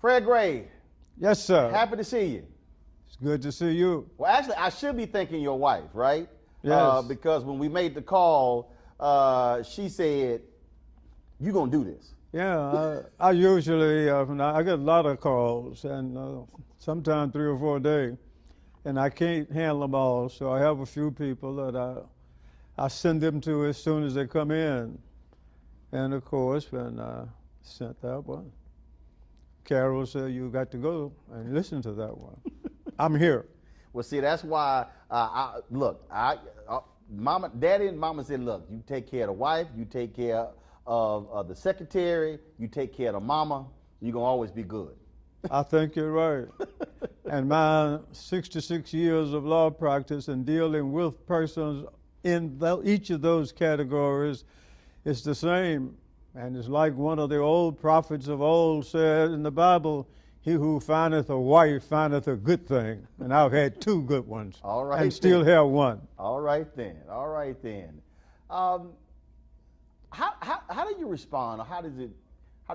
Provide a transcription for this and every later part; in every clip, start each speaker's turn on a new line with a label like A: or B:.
A: Fred Gray.
B: Yes, sir.
A: Happy to see you.
B: It's good to see you.
A: Well, actually, I should be thanking your wife, right?
B: Yes.
A: Because when we made the call, she said, "You gonna do this?"
B: Yeah, I usually, I get a lot of calls, and sometimes 3 or 4 a day, and I can't handle them all, so I have a few people that I send them to as soon as they come in. And of course, when I sent that one, Carol said, "You got to go and listen to that one." I'm here.
A: Well, see, that's why, Mama, Daddy and Mama said, "Look, you take care of the wife, you take care of the secretary, you take care of the mama, you're going to always be good."
B: I think you're right. And my 66 years of law practice and dealing with persons in each of those categories is the same. And it's like one of the old prophets of old said in the Bible, "He who findeth a wife findeth a good thing." And I've had 2 good ones.
A: All right.
B: And still have one.
A: All right then. All right then. How do you respond, or how do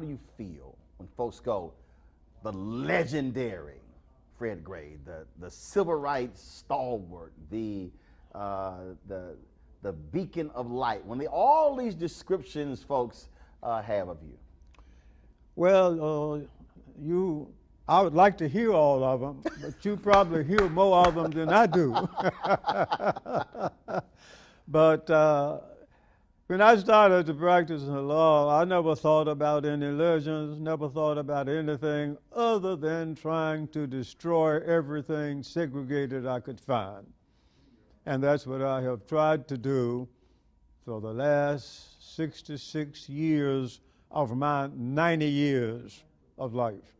A: you feel when folks go, "The legendary Fred Gray, the civil rights stalwart, the beacon of light," when all these descriptions folks have of you?
B: Well, I would like to hear all of them, but you probably hear more of them than I do. But when I started to practice the law, I never thought about any legends, never thought about anything other than trying to destroy everything segregated I could find. And that's what I have tried to do for the last 66 years of my 90 years of life.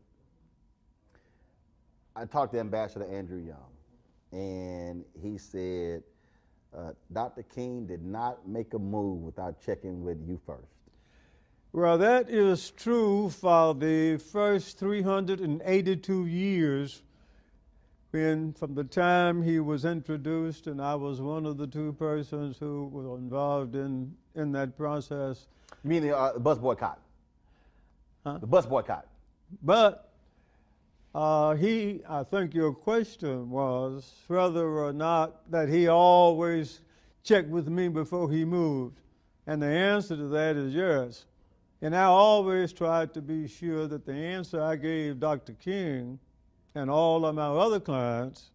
A: I talked to Ambassador Andrew Young, and he said, Dr. King did not make a move without checking with you first.
B: Well, that is true for the first 382 years, from the time he was introduced, and I was one of the 2 persons who were involved in that process.
A: You mean the bus boycott?
B: Huh?
A: The bus boycott.
B: But I think your question was whether or not that he always checked with me before he moved. And the answer to that is yes. And I always tried to be sure that the answer I gave Dr. King and all of my other clients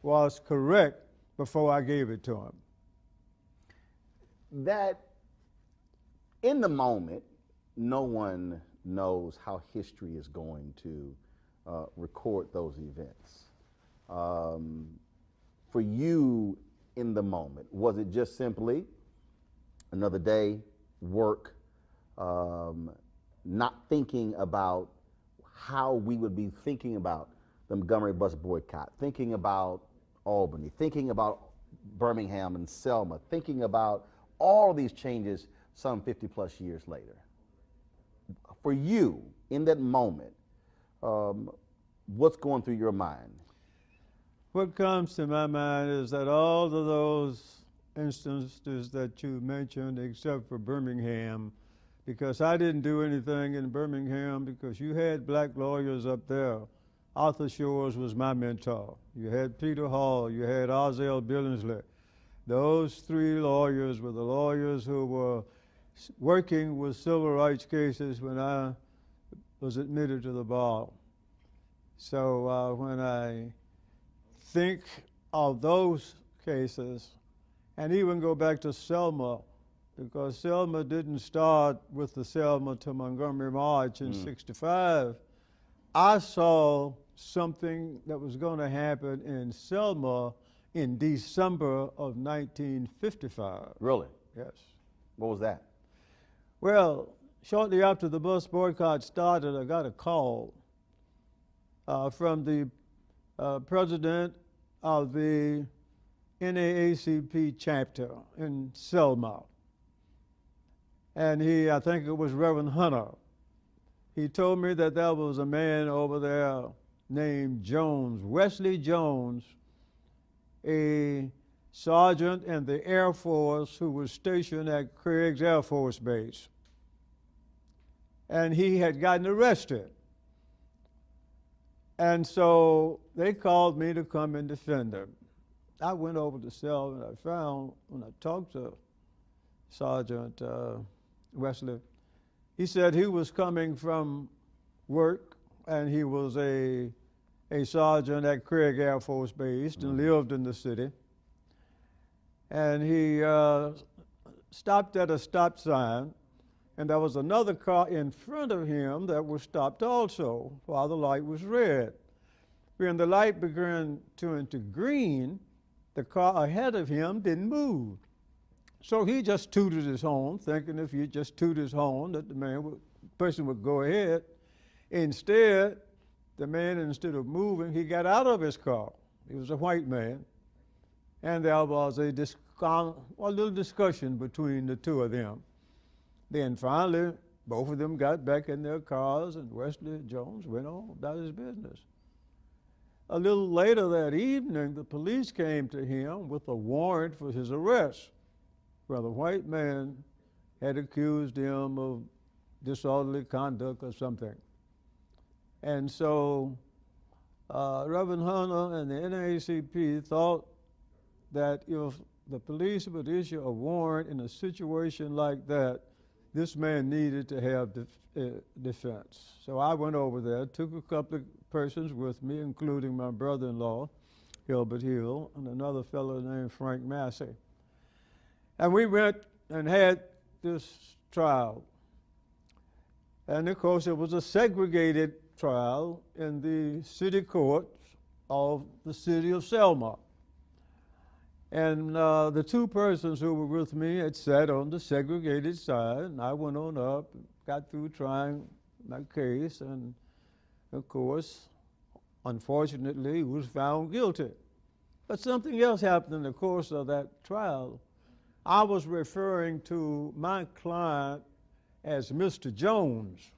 B: was correct before I gave it to him.
A: That in the moment, no one knows how history is going to record those events. For you in the moment, was it just simply another day, work, not thinking about how we would be thinking about the Montgomery bus boycott, thinking about Albany, thinking about Birmingham and Selma, thinking about all of these changes some 50 plus years later? For you, in that moment, what's going through your mind?
B: What comes to my mind is that all of those instances that you mentioned, except for Birmingham, because I didn't do anything in Birmingham because you had black lawyers up there. Arthur Shores was my mentor. You had Peter Hall, you had Ozell Billingsley. Those three lawyers were the lawyers who were working with civil rights cases when I was admitted to the bar. So when I think of those cases, and even go back to Selma, because Selma didn't start with the Selma to Montgomery March in '65. I saw something that was going to happen in Selma in December of 1955.
A: Really?
B: Yes.
A: What was that?
B: Well, shortly after the bus boycott started, I got a call from the president of the NAACP chapter in Selma. And I think it was Reverend Hunter. He told me that there was a man over there named Jones, Wesley Jones, a sergeant in the Air Force who was stationed at Craig's Air Force Base. And he had gotten arrested. And so they called me to come and defend him. I went over to Selma and I found, when I talked to Sergeant Wesley, he said he was coming from work and he was a sergeant at Craig Air Force Base and lived in the city. And he stopped at a stop sign, and there was another car in front of him that was stopped also while the light was red. When the light began to turn to green, the car ahead of him didn't move. So he just tooted his horn, thinking if he just tooted his horn that the person would go ahead. Instead, the man, instead of moving, he got out of his car. He was a white man. And there was a little discussion between the two of them. Then finally, both of them got back in their cars and Wesley Jones went on about his business. A little later that evening, the police came to him with a warrant for his arrest, where the white man had accused him of disorderly conduct or something. And so Reverend Hunter and the NAACP thought that if the police would issue a warrant in a situation like that, this man needed to have defense. So I went over there, took a couple of persons with me, including my brother-in-law, Hilbert Hill, and another fellow named Frank Massey. And we went and had this trial. And of course, it was a segregated trial in the city courts of the city of Selma. And the two persons who were with me had sat on the segregated side, and I went on up, got through trying my case, and of course, unfortunately, he was found guilty. But something else happened in the course of that trial. I was referring to my client as Mr. Jones,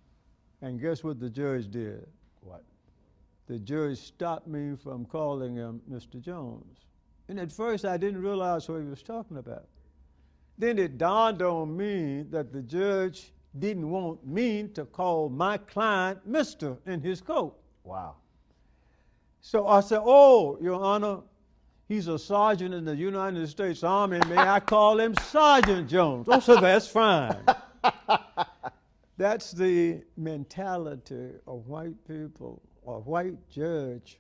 B: and guess what the judge did?
A: What?
B: The judge stopped me from calling him Mr. Jones. And at first, I didn't realize what he was talking about. Then it dawned on me that the judge didn't want me to call my client Mr. in his coat.
A: Wow.
B: So I said, "Oh, Your Honor, he's a sergeant in the United States Army. May I call him Sergeant Jones?" Oh, so that's fine. That's the mentality of white people, a white judge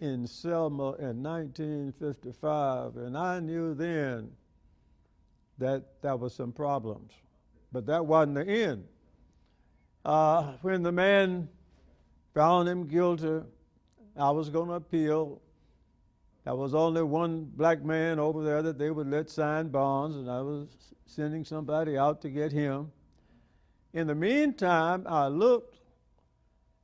B: in Selma in 1955, and I knew then that there were some problems. But that wasn't the end. When the man found him guilty, I was going to appeal. There was only one black man over there that they would let sign bonds, and I was sending somebody out to get him. In the meantime, I looked,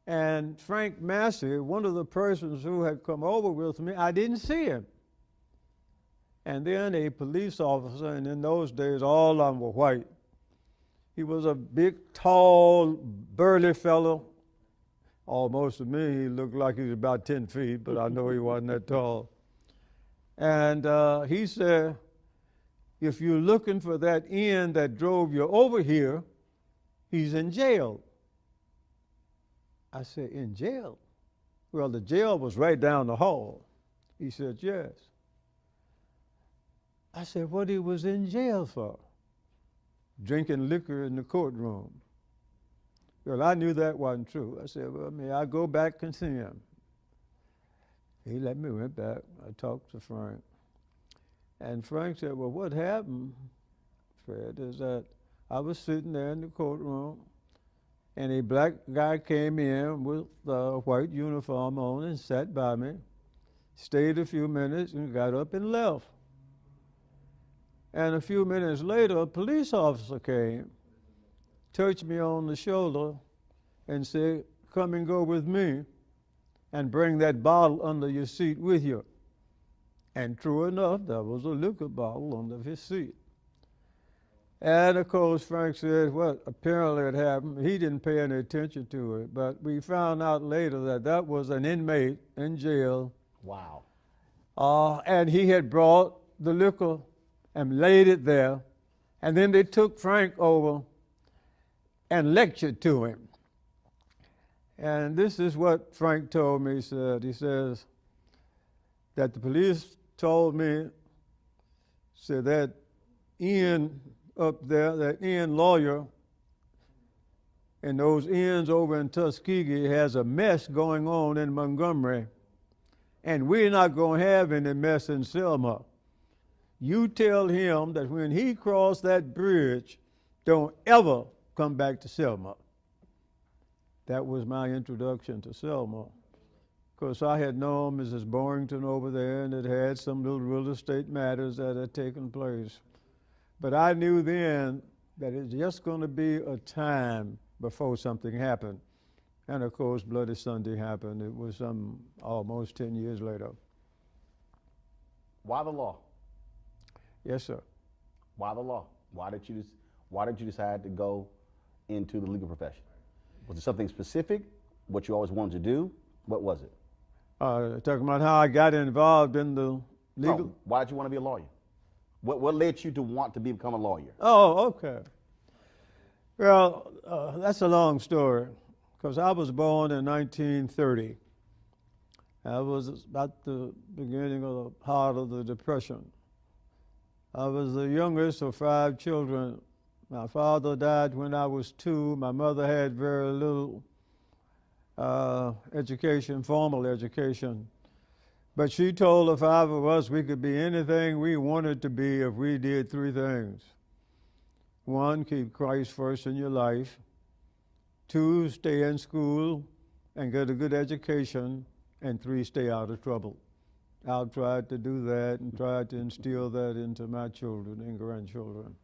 B: and Frank Massey, one of the persons who had come over with me, I didn't see him. And then a police officer, and in those days all of them were white. He was a big, tall, burly fellow. Almost to me, he looked like he was about 10 feet, but I know he wasn't that tall. And he said, if you're looking for that end that drove you over here, he's in jail. I said, in jail? Well, the jail was right down the hall. He said, yes. I said, what he was in jail for? Drinking liquor in the courtroom. Well, I knew that wasn't true. I said, well, may I go back and see him? He let me went back. I talked to Frank. And Frank said, well, what happened, Fred, is that I was sitting there in the courtroom, and a black guy came in with a white uniform on and sat by me, stayed a few minutes, and got up and left. And a few minutes later, a police officer came, touched me on the shoulder, and said, come and go with me and bring that bottle under your seat with you. And true enough, there was a liquor bottle under his seat. And of course, Frank said, well, apparently it happened. He didn't pay any attention to it, but we found out later that that was an inmate in jail.
A: Wow.
B: And he had brought the liquor and laid it there. And then they took Frank over and lectured to him. And this is what Frank told me. He says that the police told me, said that Ian up there, that Ian lawyer, and those Ians over in Tuskegee has a mess going on in Montgomery, and we're not going to have any mess in Selma. You tell him that when he crossed that bridge, don't ever come back to Selma. That was my introduction to Selma. Of course, I had known Mrs. Borrington over there, and it had some little real estate matters that had taken place. But I knew then that it's just going to be a time before something happened. And of course, Bloody Sunday happened. It was almost 10 years later.
A: Why the law?
B: Yes, sir.
A: Why the law? Why did you decide to go into the legal profession? Was it something specific? What you always wanted to do? What was it?
B: Talking about how I got involved in the legal.
A: No. Why did you want to be a lawyer? What led you to want to become a lawyer?
B: Oh, okay. Well, that's a long story, because I was born in 1930. I was about the beginning of the heart of the Depression. I was the youngest of 5 children. My father died when I was 2. My mother had very little education, formal education. But she told the 5 of us we could be anything we wanted to be if we did 3 things. 1, keep Christ first in your life. 2, stay in school and get a good education. And 3, stay out of trouble. I've tried to do that and tried to instill that into my children and grandchildren.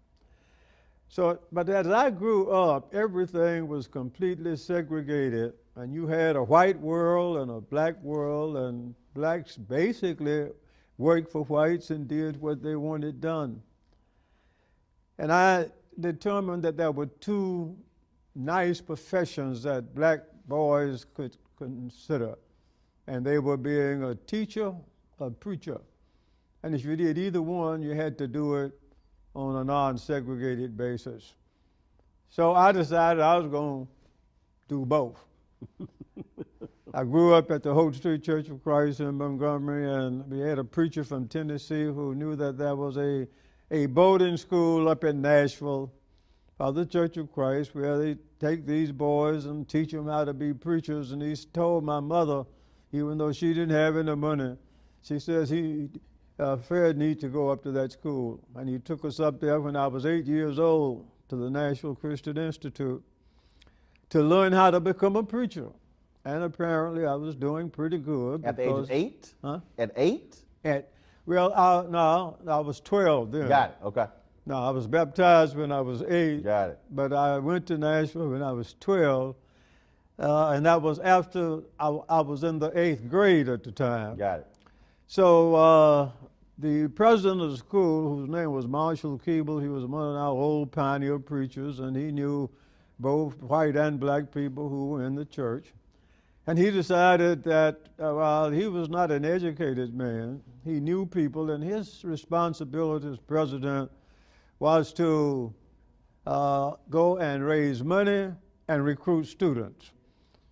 B: So, but as I grew up, everything was completely segregated, and you had a white world and a black world, and blacks basically worked for whites and did what they wanted done. And I determined that there were 2 nice professions that black boys could consider, and they were being a teacher, a preacher. And if you did either one, you had to do it on a non-segregated basis. So I decided I was going to do both. I grew up at the Holt Street Church of Christ in Montgomery, and we had a preacher from Tennessee who knew that there was a boarding school up in Nashville by the Church of Christ where they take these boys and teach them how to be preachers. And he told my mother, even though she didn't have any money, she says, Fred needs to go up to that school. And he took us up there when I was 8 years old to the Nashville Christian Institute. to learn how to become a preacher. And apparently I was doing pretty good.
A: At the age of 8?
B: Huh?
A: At 8?
B: No, I was 12 then.
A: Got it. Okay.
B: No, I was baptized when I was 8.
A: Got it.
B: But I went to Nashville when I was 12. And that was after I was in the 8th grade at the time.
A: Got it.
B: So the president of the school, whose name was Marshall Keeble, he was one of our old pioneer preachers, and he knew both white and black people who were in the church. And he decided that while he was not an educated man, he knew people, and his responsibility as president was to go and raise money and recruit students.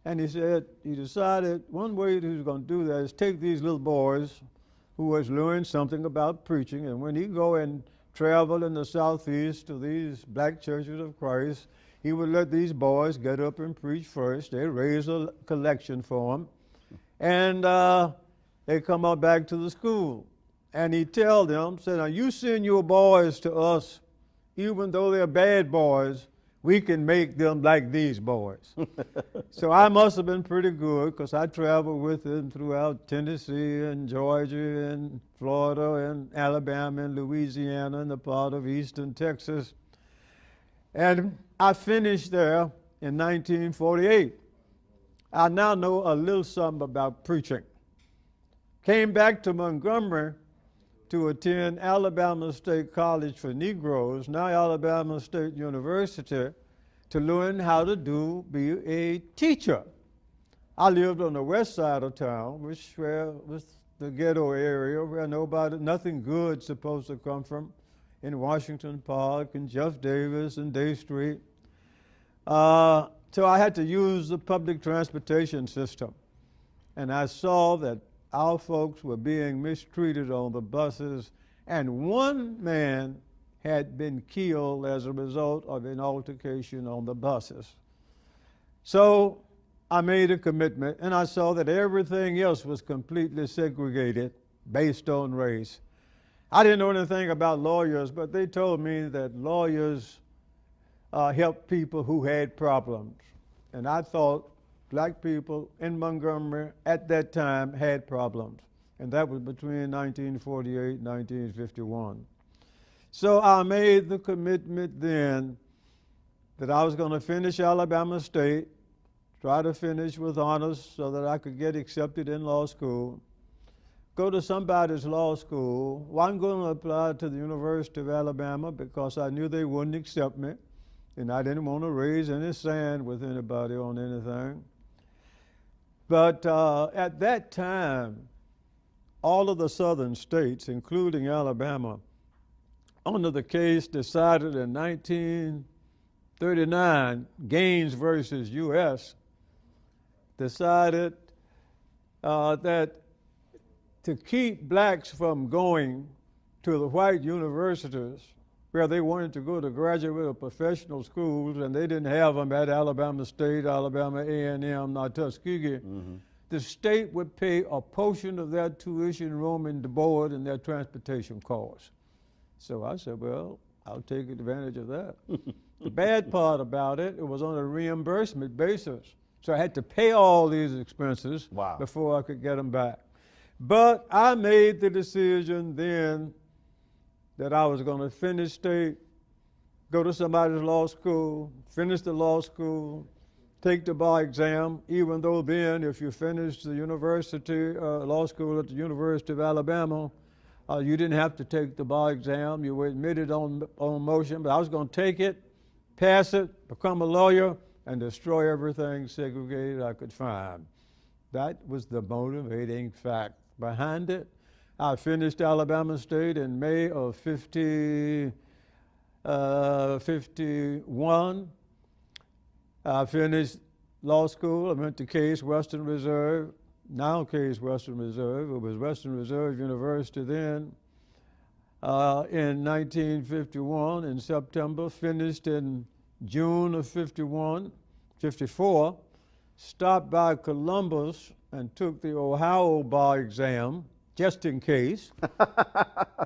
B: And he decided one way he was going to do that is take these little boys who was learning something about preaching, and when he go and travel in the Southeast to these black churches of Christ, he would let these boys get up and preach first. They raise a collection for him, and they come out back to the school. And he tell them, said, now you send your boys to us, even though they're bad boys, we can make them like these boys. So I must have been pretty good, because I traveled with him throughout Tennessee and Georgia and Florida and Alabama and Louisiana and the part of eastern Texas. And I finished there in 1948. I now know a little something about preaching. Came back to Montgomery to attend Alabama State College for Negroes, now Alabama State University, to learn how to be a teacher. I lived on the west side of town, which was the ghetto area where nothing good supposed to come from, in Washington Park and Jeff Davis and Day Street. So I had to use the public transportation system. And I saw that our folks were being mistreated on the buses, and one man had been killed as a result of an altercation on the buses. So I made a commitment, and I saw that everything else was completely segregated based on race. I didn't know anything about lawyers, but they told me that lawyers helped people who had problems. And I thought black people in Montgomery at that time had problems. And that was between 1948 and 1951. So I made the commitment then that I was going to finish Alabama State, try to finish with honors so that I could get accepted in law school, go to somebody's law school. Wasn't going to apply to the University of Alabama because I knew they wouldn't accept me, and I didn't want to raise any sand with anybody on anything. But at that time, all of the southern states, including Alabama, under the case decided in 1939, Gaines versus U.S., decided that to keep blacks from going to the white universities where they wanted to go to graduate or professional schools, and they didn't have them at Alabama State, Alabama A&M, nor Tuskegee, the state would pay a portion of their tuition, room, and board, and their transportation costs. So I said, well, I'll take advantage of that. The bad part about it, it was on a reimbursement basis. So I had to pay all these expenses before I could get them back. But I made the decision then that I was going to finish state, go to somebody's law school, finish the law school, take the bar exam, even though then if you finished the university, law school at the University of Alabama, you didn't have to take the bar exam. You were admitted on motion, but I was going to take it, pass it, become a lawyer, and destroy everything segregated I could find. That was the motivating fact behind it. I finished Alabama State in May of 51. I finished law school. I went to Case Western Reserve, now Case Western Reserve. It was Western Reserve University then. In 1951, in September, finished in June of 54, stopped by Columbus and took the Ohio bar exam, just in case,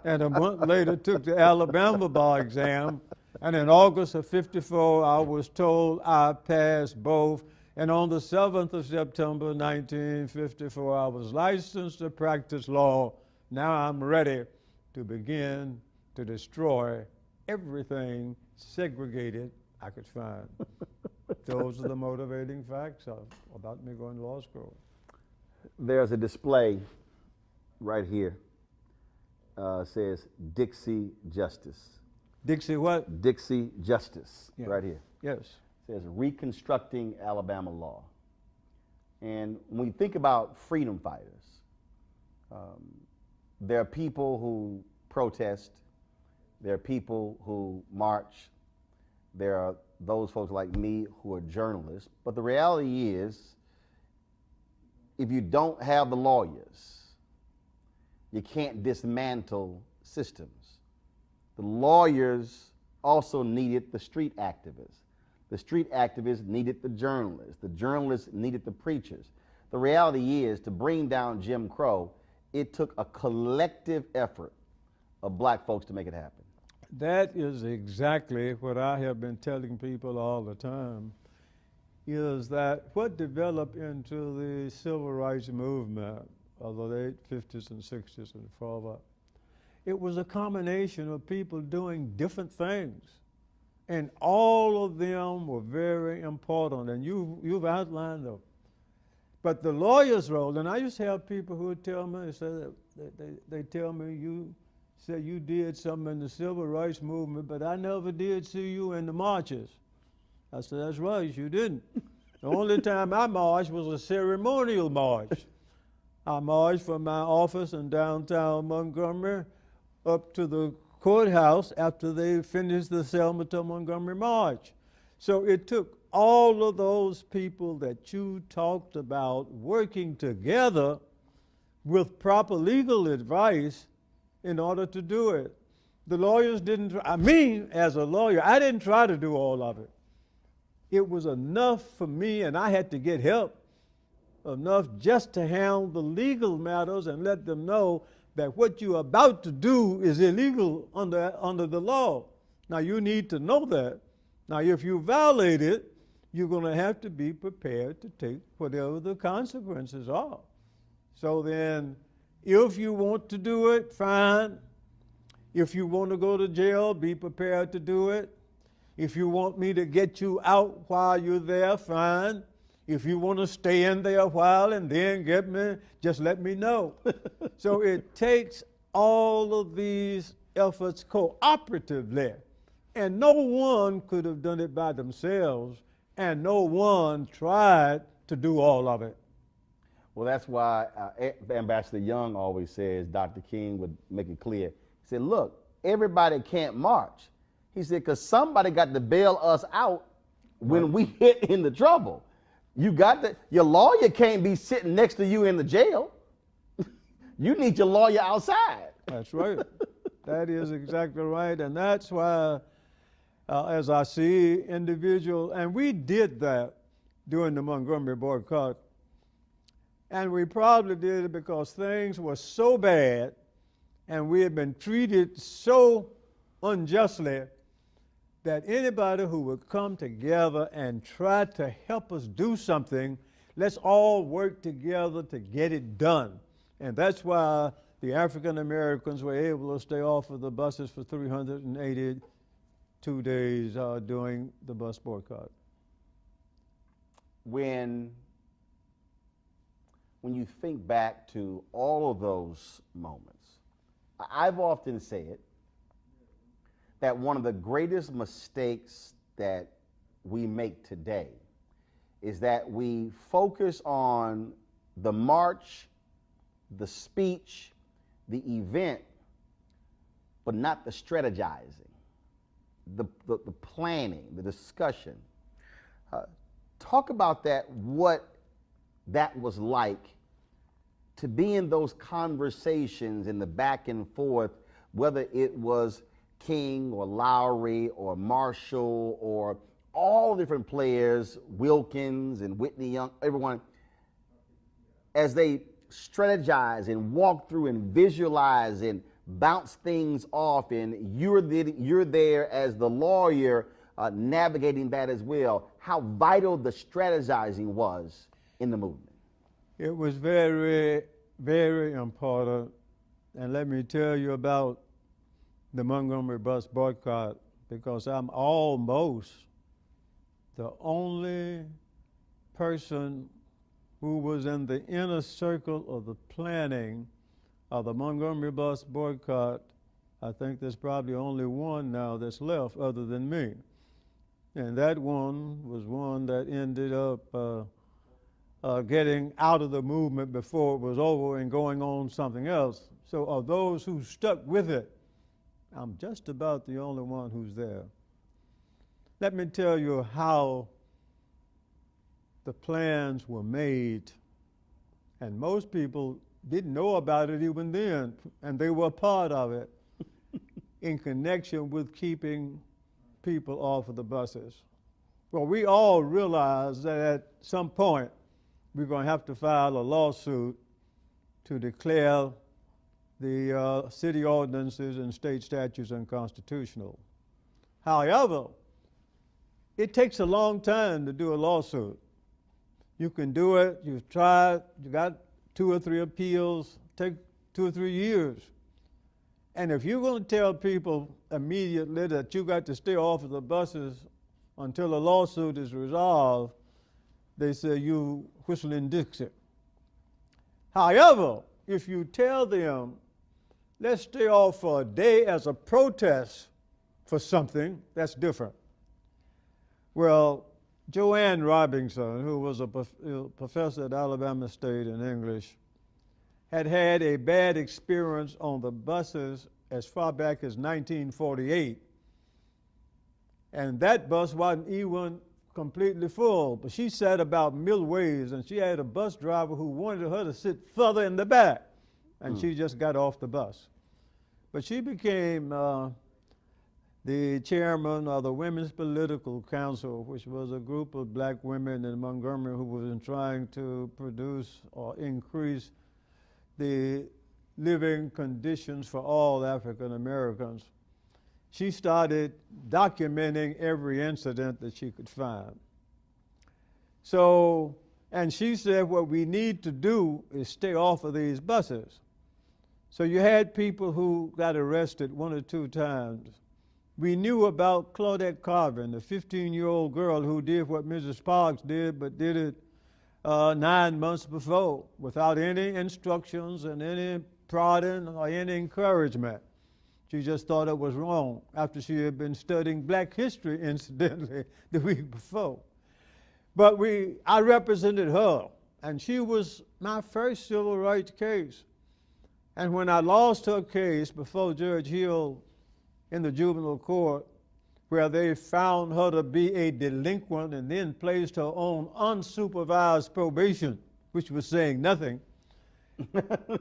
B: and a month later took the Alabama bar exam, And in August of 54, I was told I passed both. And on the 7th of September, 1954, I was licensed to practice law. Now I'm ready to begin to destroy everything segregated I could find. Those are the motivating facts about me going to law school.
A: There's a display right here. Says Dixie Justice.
B: Dixie what?
A: Dixie Justice,
B: Yeah.
A: right here.
B: Yes.
A: Says Reconstructing Alabama Law. And when we think about freedom fighters, there are people who protest, there are people who march, there are those folks like me who are journalists. But the reality is, if you don't have the lawyers, you can't dismantle systems. The lawyers also needed the street activists. The street activists needed the journalists. The journalists needed the preachers. The reality is, to bring down Jim Crow, it took a collective effort of black folks to make it happen.
B: That is exactly what I have been telling people all the time, is that what developed into the civil rights movement of the late 50s and 60s and forward, it was a combination of people doing different things. And all of them were very important, and you've outlined them. But the lawyer's role, and I used to have people who would tell me, they tell me, you said you did something in the civil rights movement, but I never did see you in the marches. I said, that's right, you didn't. The only time I marched was a ceremonial march. I marched from my office in downtown Montgomery up to the courthouse after they finished the Selma to Montgomery March. So it took all of those people that you talked about working together with proper legal advice in order to do it. The lawyers didn't, as a lawyer, I didn't try to do all of it. It was enough for me, and I had to get help, enough just to handle the legal matters and let them know that what you're about to do is illegal under the law. Now, you need to know that. Now, if you violate it, you're going to have to be prepared to take whatever the consequences are. So then, if you want to do it, fine. If you want to go to jail, be prepared to do it. If you want me to get you out while you're there, fine. If you want to stay in there a while and then get me, just let me know. So it takes all of these efforts cooperatively. And no one could have done it by themselves, and no one tried to do all of it.
A: Well, that's why Ambassador Young always says, Dr. King would make it clear. He said, look, everybody can't march. He said, because somebody got to bail us out when we hit in the trouble. Your lawyer can't be sitting next to you in the jail. You need your lawyer outside.
B: That's right. That is exactly right. And that's why, as I see individual, and we did that during the Montgomery boycott. And we probably did it because things were so bad and we had been treated so unjustly that anybody who would come together and try to help us do something, let's all work together to get it done. And that's why the African Americans were able to stay off of the buses for 382 days during the bus boycott.
A: When you think back to all of those moments, I've often said that one of the greatest mistakes that we make today is that we focus on the march, the speech, the event, but not the strategizing, the planning, the discussion. Talk about that, what that was like to be in those conversations in the back and forth, whether it was King or Lowry or Marshall or all different players, Wilkins and Whitney Young, everyone, as they strategize and walk through and visualize and bounce things off, and you're there as the lawyer navigating that as well. How vital the strategizing was in the movement.
B: It was very, very important. And let me tell you about the Montgomery bus boycott, because I'm almost the only person who was in the inner circle of the planning of the Montgomery bus boycott. I think there's probably only one now that's left other than me. And that one was one that ended up getting out of the movement before it was over and going on something else. So of those who stuck with it, I'm just about the only one who's there. Let me tell you how the plans were made, and most people didn't know about it even then, and they were part of it in connection with keeping people off of the buses. Well, we all realized that at some point we're going to have to file a lawsuit to declare the city ordinances and state statutes unconstitutional. However, it takes a long time to do a lawsuit. You can do it, you've tried, you got 2 or 3 appeals, take 2 or 3 years. And if you're going to tell people immediately that you got to stay off of the buses until the lawsuit is resolved, they say you whistling Dixie. However, if you tell them, let's stay off for a day as a protest for something, that's different. Well, Joanne Robinson, who was a professor at Alabama State in English, had had a bad experience on the buses as far back as 1948. And that bus wasn't even completely full, but she sat about midways, and she had a bus driver who wanted her to sit further in the back, and she just got off the bus. But she became the chairman of the Women's Political Council, which was a group of black women in Montgomery who was trying to produce or increase the living conditions for all African Americans. She started documenting every incident that she could find. So, and she said what we need to do is stay off of these buses. So you had people who got arrested 1 or 2 times. We knew about Claudette Carvin, the 15-year-old girl who did what Mrs. Parks did, but did it 9 months before without any instructions and any prodding or any encouragement. She just thought it was wrong after she had been studying black history, incidentally, the week before. But I represented her, and she was my first civil rights case. And when I lost her case before Judge Hill in the juvenile court, where they found her to be a delinquent and then placed her on unsupervised probation, which was saying nothing,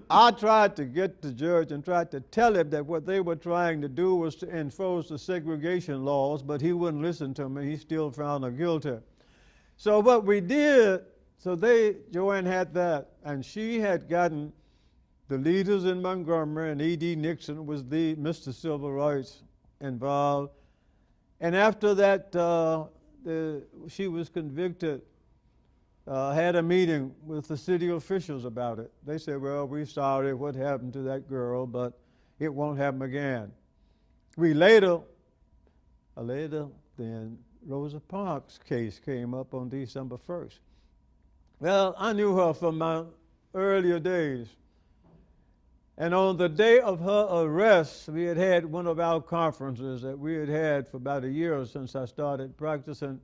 B: I tried to get the judge and tried to tell him that what they were trying to do was to enforce the segregation laws, but he wouldn't listen to me. He still found her guilty. So what we did, Joanne had that, and she had gotten the leaders in Montgomery, and E.D. Nixon was the Mr. Civil Rights involved. And after that, she was convicted, had a meeting with the city officials about it. They said, well, we're sorry what happened to that girl, but it won't happen again. Later then, Rosa Parks' case came up on December 1st. Well, I knew her from my earlier days. And on the day of her arrest, we had had one of our conferences that we had had for about a year since I started practicing.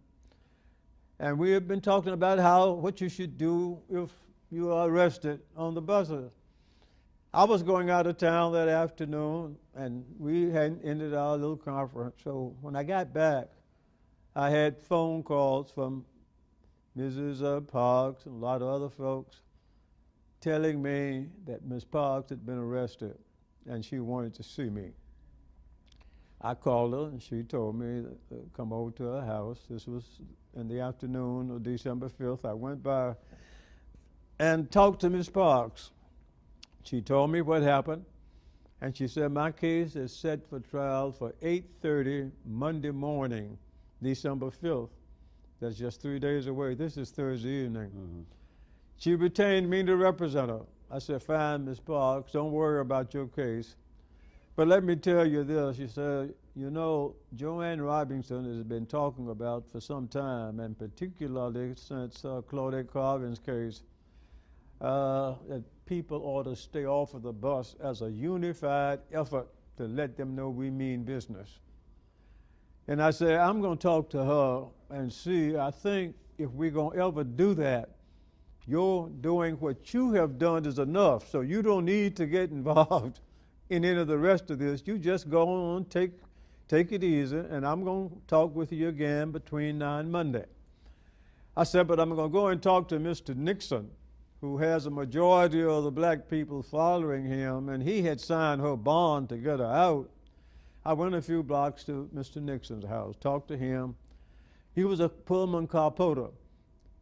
B: And we had been talking about what you should do if you are arrested on the buses. I was going out of town that afternoon, and we hadn't ended our little conference. So when I got back, I had phone calls from Mrs. Parks and a lot of other folks telling me that Ms. Parks had been arrested and she wanted to see me. I called her and she told me to come over to her house. This was in the afternoon of December 5th. I went by and talked to Ms. Parks. She told me what happened. And she said, my case is set for trial for 8:30 Monday morning, December 5th. That's just 3 days away. This is Thursday evening. Mm-hmm. She retained me to represent her. I said, fine, Ms. Parks, don't worry about your case. But let me tell you this. She said, you know, Joanne Robinson has been talking about for some time, and particularly since Claudette Carvin's case, that people ought to stay off of the bus as a unified effort to let them know we mean business. And I said, I'm going to talk to her and see. I think if we're going to ever do that, you're doing what you have done is enough. So you don't need to get involved in any of the rest of this. You just go on, take it easy, and I'm going to talk with you again between now and Monday. I said, but I'm going to go and talk to Mr. Nixon, who has a majority of the black people following him, and he had signed her bond to get her out. I went a few blocks to Mr. Nixon's house, talked to him. He was a Pullman car porter.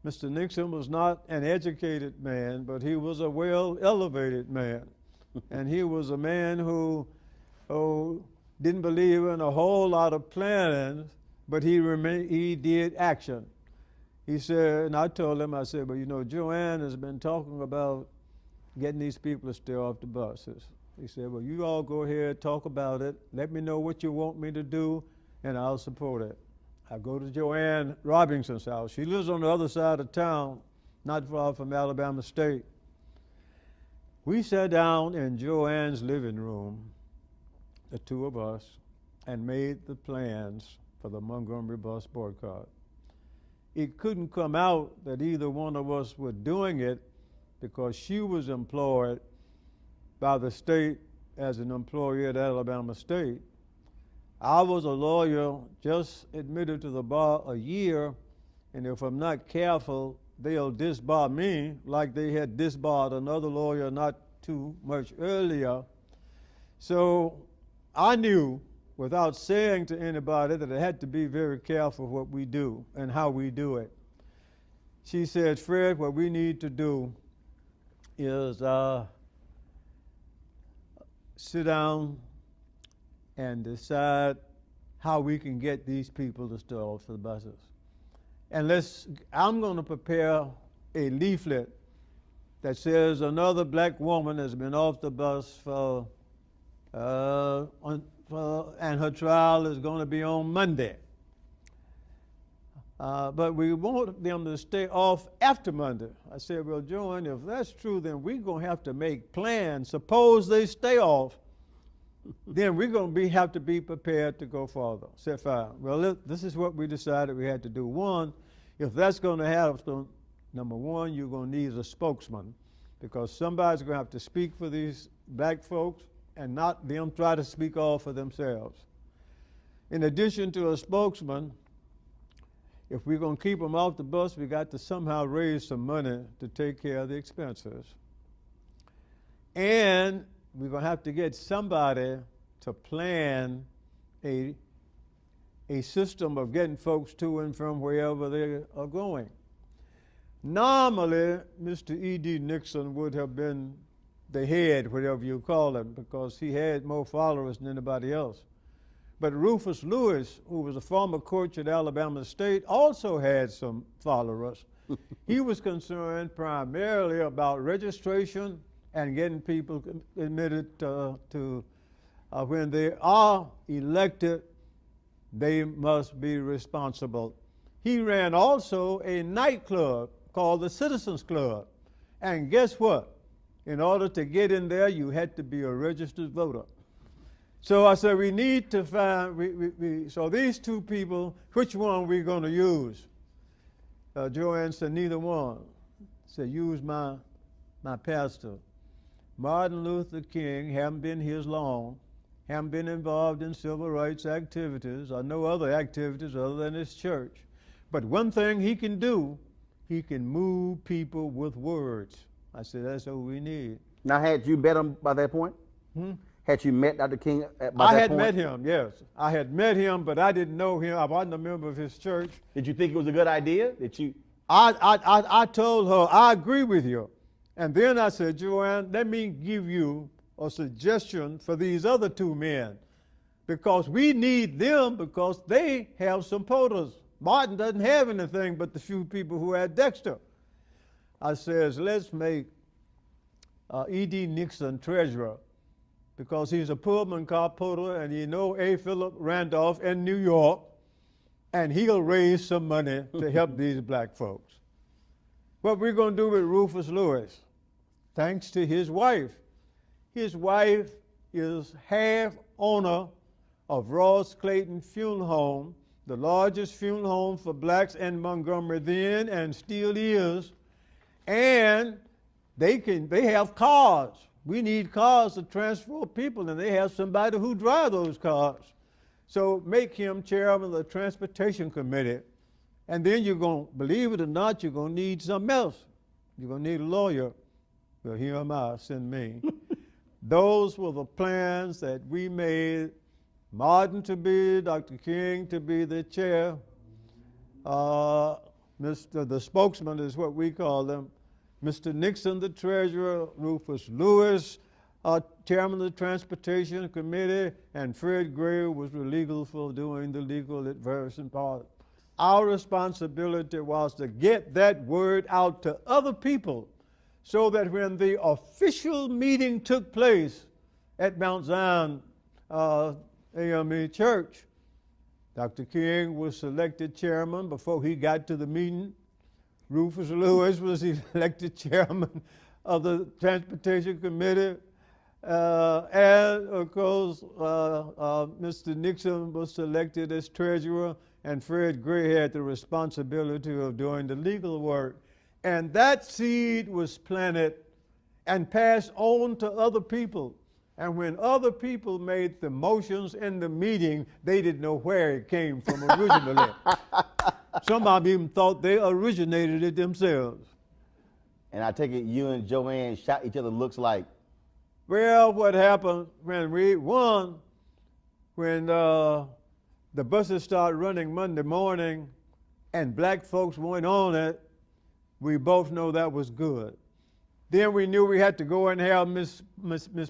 B: Mr. Nixon was not an educated man, but he was a well-elevated man. And he was a man who didn't believe in a whole lot of planning, but he did action. He said, and I told him, I said, but you know, Joanne has been talking about getting these people to stay off the buses. He said, well, you all go ahead, talk about it. Let me know what you want me to do, and I'll support it. I go to Joanne Robinson's house. She lives on the other side of town, not far from Alabama State. We sat down in Joanne's living room, the two of us, and made the plans for the Montgomery bus boycott. It couldn't come out that either one of us were doing it because she was employed by the state as an employee at Alabama State. I was a lawyer just admitted to the bar a year, and if I'm not careful, they'll disbar me like they had disbarred another lawyer not too much earlier. So I knew without saying to anybody that I had to be very careful what we do and how we do it. She said, Fred, what we need to do is sit down and decide how we can get these people to stay off the buses. And I'm going to prepare a leaflet that says another black woman has been off the bus and her trial is going to be on Monday. But we want them to stay off after Monday. I said, well, Joan, if that's true, then we're going to have to make plans. Suppose they stay off, then we're going to have to be prepared to go further. I said, fine. Well, this is what we decided we had to do. One, if that's going to happen, number one, you're going to need a spokesman, because somebody's going to have to speak for these black folks and not them try to speak all for themselves. In addition to a spokesman, if we're going to keep them off the bus, we got to somehow raise some money to take care of the expenses. And we're going to have to get somebody to plan a system of getting folks to and from wherever they are going. Normally, Mr. E.D. Nixon would have been the head, whatever you call him, because he had more followers than anybody else. But Rufus Lewis, who was a former coach at Alabama State, also had some followers. He was concerned primarily about registration and getting people admitted to when they are elected, they must be responsible. He ran also a nightclub called the Citizens Club. And guess what? In order to get in there, you had to be a registered voter. So I said, we need to find, so these two people, which one are we going to use? Joanne said, neither one. Said, use my pastor. Martin Luther King, haven't been here long, haven't been involved in civil rights activities or no other activities other than his church. But one thing he can do, he can move people with words. I said, that's what we need.
A: Now, had you met him by that point? Had you met Dr. King by that point?
B: I had met him, yes. I had met him, but I didn't know him. I wasn't a member of his church.
A: Did you think it was a good idea?
B: I told her, I agree with you. And then I said, Joanne, let me give you or suggestion for these other two men, because we need them because they have supporters. Martin doesn't have anything but the few people who had Dexter. I says, let's make E.D. Nixon treasurer, because he's a Pullman car puller and he know A. Philip Randolph in New York, and he'll raise some money to help these black folks. What we're going to do with Rufus Lewis, thanks to his wife. His wife is half owner of Ross Clayton Funeral Home, the largest funeral home for blacks in Montgomery then and still is. And they have cars. We need cars to transport people, and they have somebody who drives those cars. So make him chairman of the Transportation Committee. And then you're going to, believe it or not, you're going to need something else. You're going to need a lawyer. Well, here am I, send me. Those were the plans that we made. Martin to be, Dr. King to be the chair. The spokesman is what we call them. Mr. Nixon, the treasurer, Rufus Lewis, chairman of the Transportation Committee, and Fred Gray was legal for doing the legal advice part. Our responsibility was to get that word out to other people so that when the official meeting took place at Mount Zion AME Church, Dr. King was selected chairman before he got to the meeting. Rufus Lewis was elected chairman of the Transportation Committee. And of course, Mr. Nixon was selected as treasurer, and Fred Gray had the responsibility of doing the legal work. And that seed was planted and passed on to other people. And when other people made the motions in the meeting, they didn't know where it came from originally. Some of them even thought they originated it themselves.
A: And I take it you and Joanne shot each other looks like.
B: Well, what happened when we won, when the buses started running Monday morning and black folks weren't on it, we both know that was good. Then we knew we had to go and have Miss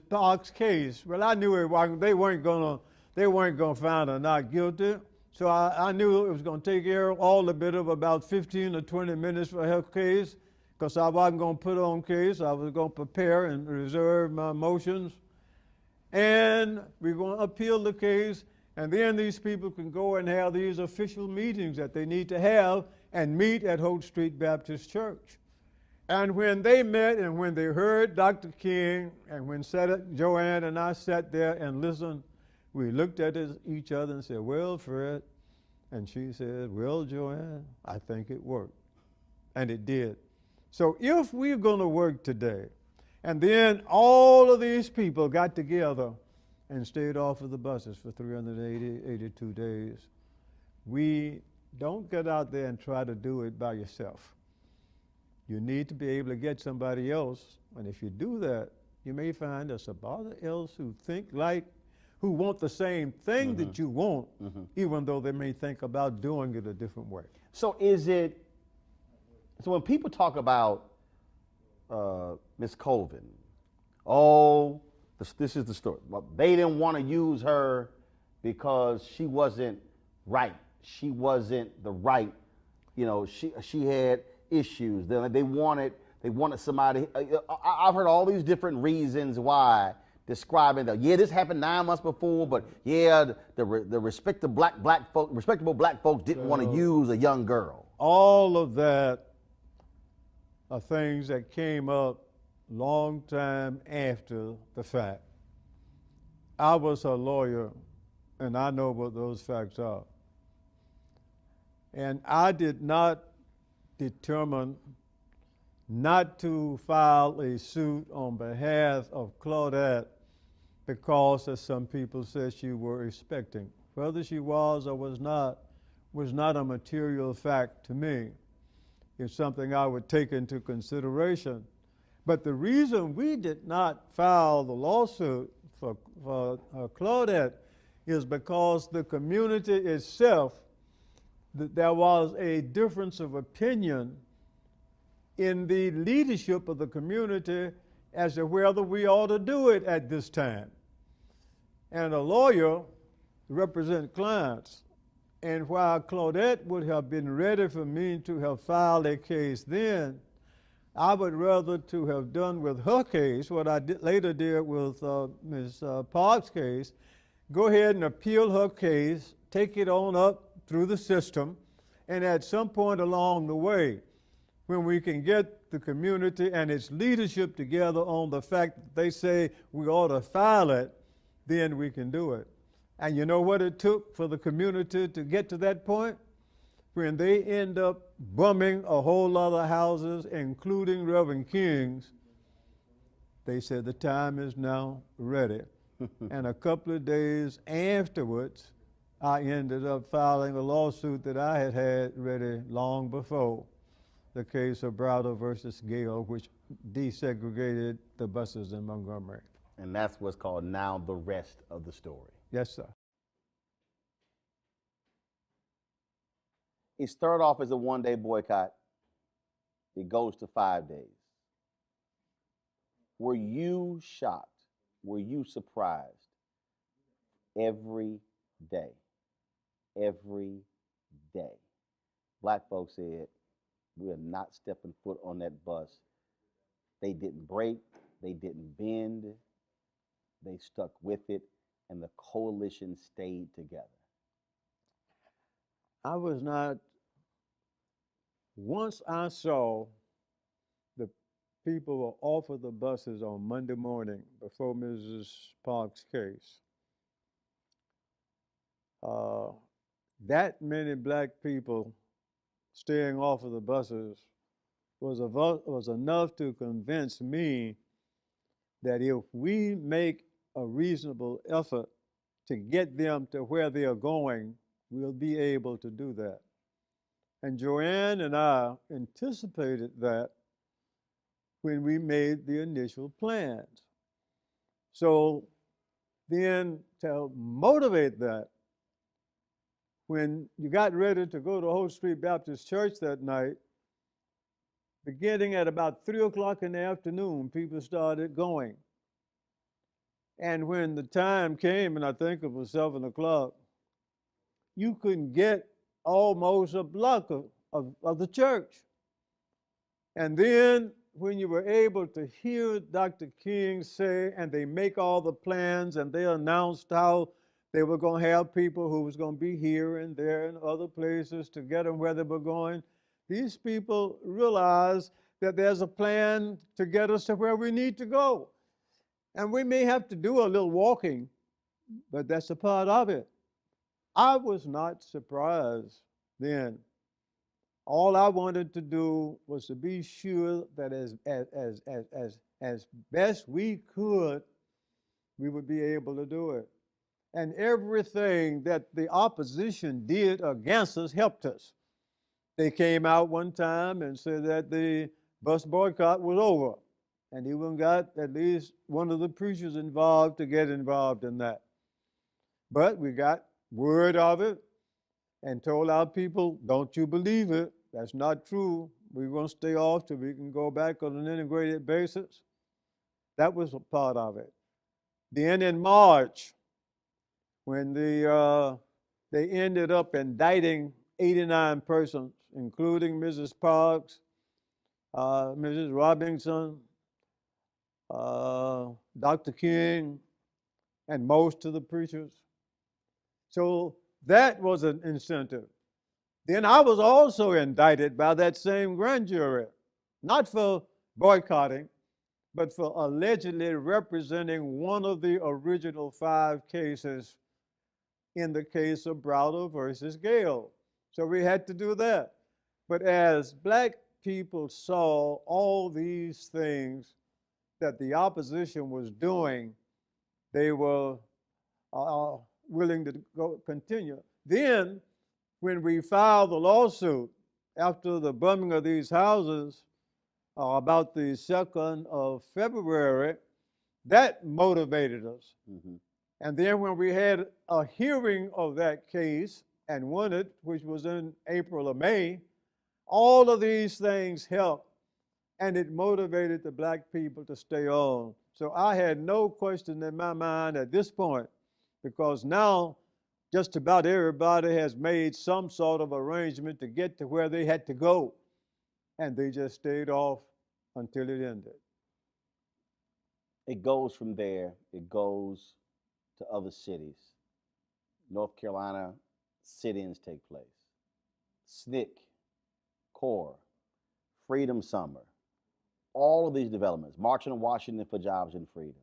B: Parks' case. Well, I knew they weren't gonna find her not guilty. So I knew it was gonna take care of all a bit of about 15 or 20 minutes for her case, because I wasn't gonna put on case. I was gonna prepare and reserve my motions. And we're gonna appeal the case, and then these people can go and have these official meetings that they need to have and meet at Holt Street Baptist Church. And when they met and when they heard Dr. King, and when Joanne and I sat there and listened, we looked at each other and said, well, Fred, and she said, well, Joanne, I think it worked. And it did. So if we're going to work today, and then all of these people got together and stayed off of the buses for 382 days, we don't get out there and try to do it by yourself. You need to be able to get somebody else, and if you do that, you may find there's somebody else who think like, who want the same thing that you want, even though they may think about doing it a different way.
A: So so when people talk about Miss Colvin, this is the story. Well, they didn't want to use her because she wasn't right. She wasn't the right, she had issues. They wanted somebody. I've heard all these different reasons why, describing that. Yeah, this happened 9 months before, but yeah, the respectable black folks didn't want to use a young girl.
B: All of that are things that came up long time after the fact. I was a lawyer, and I know what those facts are. And I did not determine not to file a suit on behalf of Claudette because, as some people said, she were expecting. Whether she was or was not a material fact to me. It's something I would take into consideration. But the reason we did not file the lawsuit for Claudette is because the community itself, there was a difference of opinion in the leadership of the community as to whether we ought to do it at this time. And a lawyer represents clients. And while Claudette would have been ready for me to have filed a case then, I would rather to have done with her case what I later did with Ms. Parks' case, go ahead and appeal her case, take it on up through the system, and at some point along the way, when we can get the community and its leadership together on the fact that they say we ought to file it, then we can do it. And you know what it took for the community to get to that point? When they end up bumming a whole lot of houses, including Reverend King's, they said the time is now ready. And a couple of days afterwards, I ended up filing a lawsuit that I had had ready long before, the case of Browder versus Gale, which desegregated the buses in Montgomery.
A: And that's what's called now the rest of the story.
B: Yes, sir.
A: It started off as a one-day boycott. It goes to 5 days. Were you shocked? Were you surprised? Every day. Every day. Black folks said, we are not stepping foot on that bus. They didn't break. They didn't bend. They stuck with it, and the coalition stayed together.
B: I was not, once I saw the people were offered the buses on Monday morning before Mrs. Parks' case, that many black people staying off of the buses was enough to convince me that if we make a reasonable effort to get them to where they are going, we'll be able to do that. And Joanne and I anticipated that when we made the initial plans. So then to motivate that, when you got ready to go to Hope Street Baptist Church that night, beginning at about 3 o'clock in the afternoon, people started going. And when the time came, and I think it was 7 o'clock, you couldn't get almost a block of the church. And then when you were able to hear Dr. King say, and they make all the plans, and they announced how they were going to have people who was going to be here and there and other places to get them where they were going, these people realized that there's a plan to get us to where we need to go. And we may have to do a little walking, but that's a part of it. I was not surprised then. All I wanted to do was to be sure that as best we could, we would be able to do it. And everything that the opposition did against us helped us. They came out one time and said that the bus boycott was over. And even got at least one of the preachers involved to get involved in that. But we got word of it and told our people, don't you believe it. That's not true. We're going to stay off till we can go back on an integrated basis. That was a part of it. Then in March, when they ended up indicting 89 persons, including Mrs. Parks, Mrs. Robinson, Dr. King, and most of the preachers. So that was an incentive. Then I was also indicted by that same grand jury, not for boycotting, but for allegedly representing one of the original 5 cases in the case of Browder versus Gale. So we had to do that. But as black people saw all these things that the opposition was doing, they were willing to continue. Then, when we filed the lawsuit after the bumming of these houses, about the 2nd of February, that motivated us. Mm-hmm. And then when we had a hearing of that case and won it, which was in April or May, all of these things helped and it motivated the black people to stay on. So I had no question in my mind at this point, because now just about everybody has made some sort of arrangement to get to where they had to go, and they just stayed off until it ended.
A: It goes from there, it goes to other cities. North Carolina, sit-ins take place. SNCC, CORE, Freedom Summer, all of these developments, marching on Washington for jobs and freedom,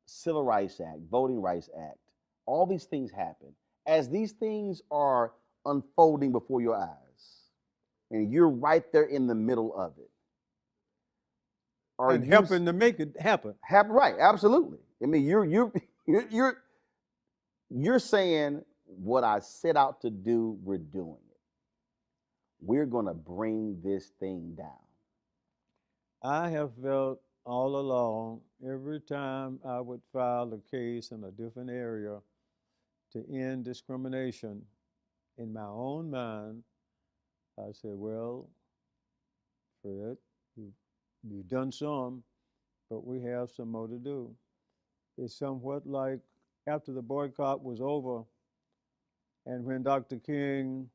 A: Civil Rights Act, Voting Rights Act, all these things happen. As these things are unfolding before your eyes, and you're right there in the middle of it, are
B: And
A: you
B: helping to make it happen.
A: right? Absolutely. I mean, you're you're saying what I set out to do. We're doing it. We're gonna bring this thing down.
B: I have felt all along, every time I would file a case in a different area to end discrimination, in my own mind, I said, well, Fred, you've, you've done some, but we have some more to do. It's somewhat like after the boycott was over, and when Dr. King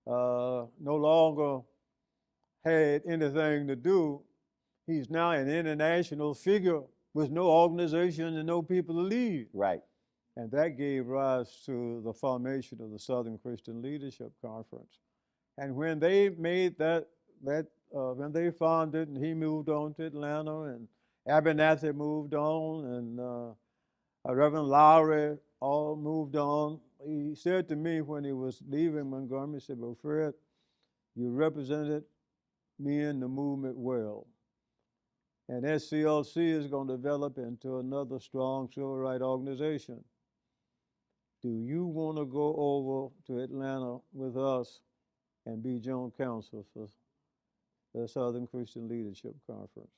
B: no longer had anything to do, he's now an international figure with no organization and no people to lead.
A: Right.
B: And that gave rise to the formation of the Southern Christian Leadership Conference. And when they made when they formed it, and he moved on to Atlanta, and Abernathy moved on, and Reverend Lowry all moved on. He said to me when he was leaving Montgomery, he said, well, Fred, you represented me in the movement well. And SCLC is going to develop into another strong civil rights organization. Do you want to go over to Atlanta with us and be general counsel for the Southern Christian Leadership Conference?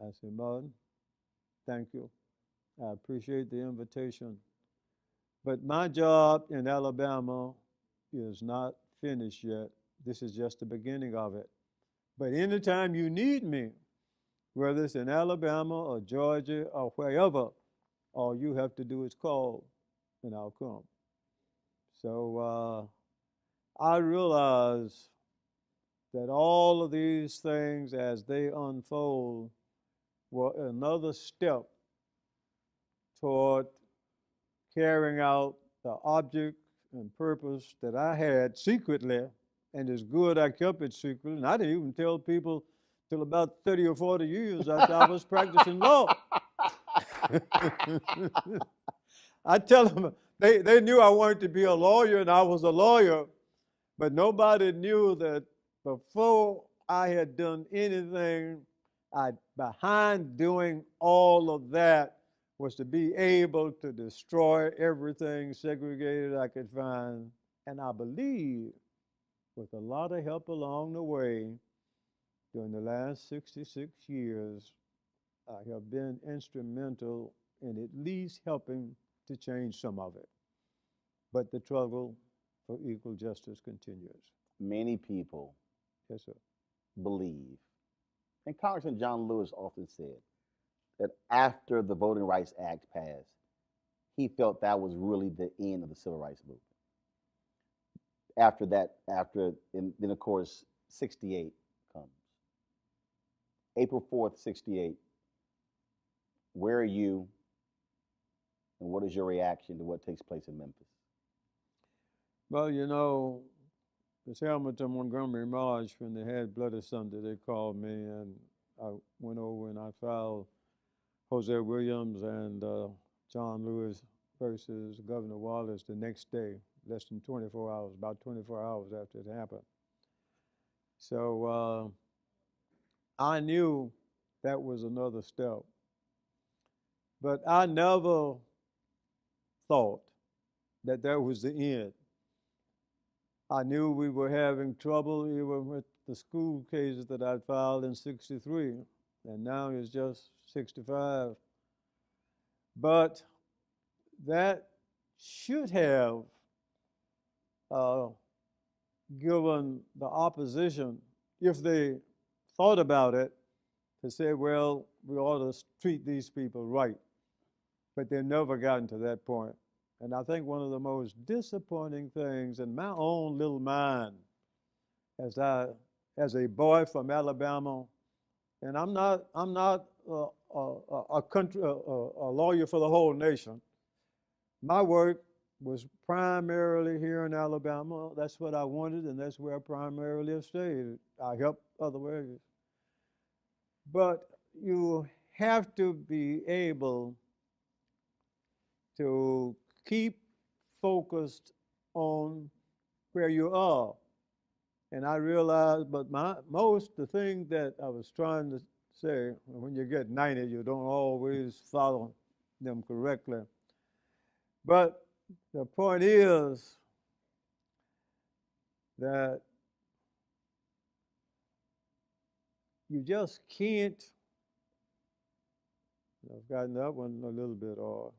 B: I said, Martin, thank you. I appreciate the invitation. But my job in Alabama is not finished yet. This is just the beginning of it. But anytime you need me, whether it's in Alabama or Georgia or wherever, all you have to do is call and I'll come. So I realize that all of these things as they unfold were another step toward carrying out the object and purpose that I had secretly, and it's good I kept it secret, and I didn't even tell people till about 30 or 40 years after I was practicing law. I tell them, they knew I wanted to be a lawyer, and I was a lawyer, but nobody knew that before I had done anything, behind doing all of that was to be able to destroy everything segregated I could find. And I believe, with a lot of help along the way, during the last 66 years, I have been instrumental in at least helping to change some of it. But the struggle for equal justice continues.
A: Many people
B: Yes, sir.
A: believe, and Congressman John Lewis often said, that after the Voting Rights Act passed, he felt that was really the end of the civil rights movement. After that, then of course, 68 comes. April 4th, 68. Where are you, and what is your reaction to what takes place in Memphis?
B: Well, you know, the Selma Montgomery March, when they had Bloody Sunday, they called me, and I went over and I filed Jose Williams and John Lewis versus Governor Wallace the next day, less than 24 hours, about 24 hours after it happened. So I knew that was another step. But I never thought that that was the end. I knew we were having trouble even with the school cases that I'd filed in 63, and now it's just 65. But that should have given the opposition, if they thought about it to say, well, we ought to treat these people right. But they've never gotten to that point. And I think one of the most disappointing things in my own little mind as a boy from Alabama, and I'm not a lawyer for the whole nation. My work was primarily here in Alabama. That's what I wanted, and that's where I primarily have stayed. I helped other areas. But you have to be able to keep focused on where you are. And I realized, but the thing that I was trying to say, when you get 90, you don't always follow them correctly. But the point is that you just can't, I've gotten that one a little bit off,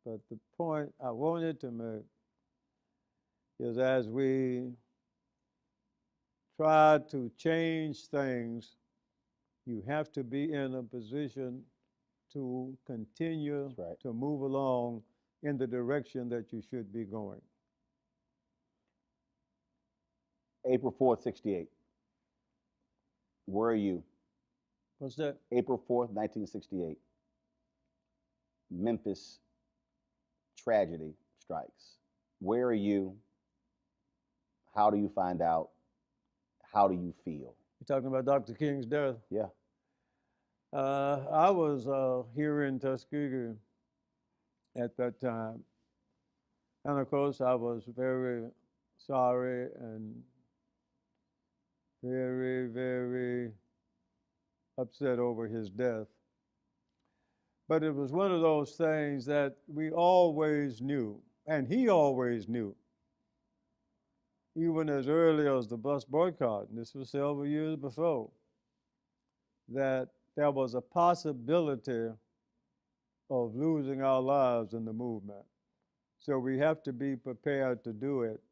B: but the point I wanted to make is as we try to change things, you have to be in a position to continue to move along in the direction that you should be going.
A: April 4th, 68. Where are you?
B: What's that?
A: April 4th, 1968. Memphis tragedy strikes. Where are you? How do you find out? How do you feel?
B: You're talking about Dr. King's death?
A: Yeah.
B: I was here in Tuskegee at that time. And of course, I was very sorry and very, very upset over his death. But it was one of those things that we always knew, and he always knew, even as early as the bus boycott, and this was several years before, that there was a possibility of losing our lives in the movement. So we have to be prepared to do it.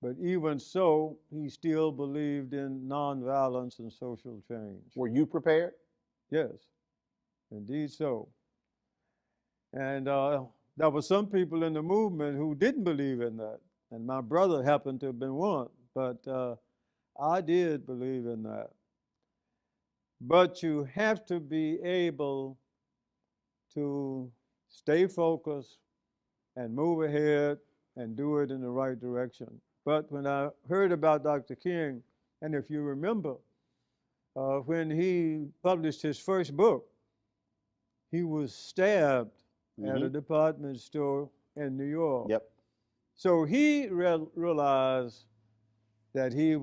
B: But even so, he still believed in nonviolence and social change.
A: Were you prepared?
B: Yes, indeed so. And there were some people in the movement who didn't believe in that. And my brother happened to have been one. But I did believe in that. But you have to be able to stay focused and move ahead and do it in the right direction. But when I heard about Dr. King, and if you remember, when he published his first book, he was stabbed at a department store in New York.
A: Yep.
B: So he realized that he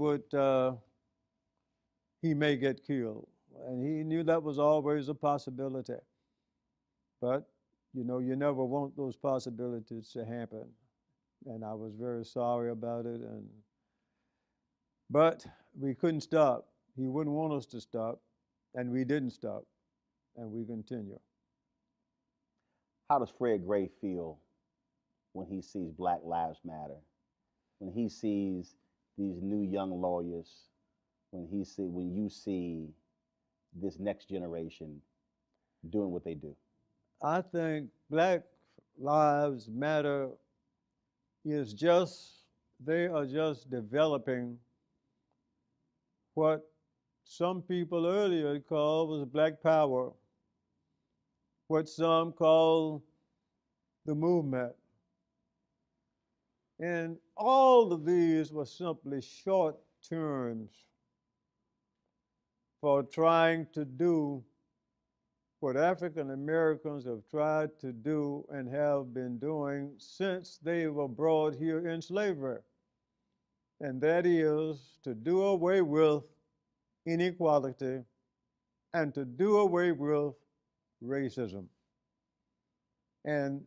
B: may get killed. And he knew that was always a possibility. But, you know, you never want those possibilities to happen. And I was very sorry about it. But we couldn't stop. He wouldn't want us to stop. And we didn't stop. And we continue.
A: How does Fred Gray feel when he sees Black Lives Matter? When he sees these new young lawyers? When you see this next generation doing what they do?
B: I think Black Lives Matter they are just developing what some people earlier called was Black Power, what some call the movement. And all of these were simply short terms for trying to do what African Americans have tried to do and have been doing since they were brought here in slavery. And that is to do away with inequality and to do away with racism. And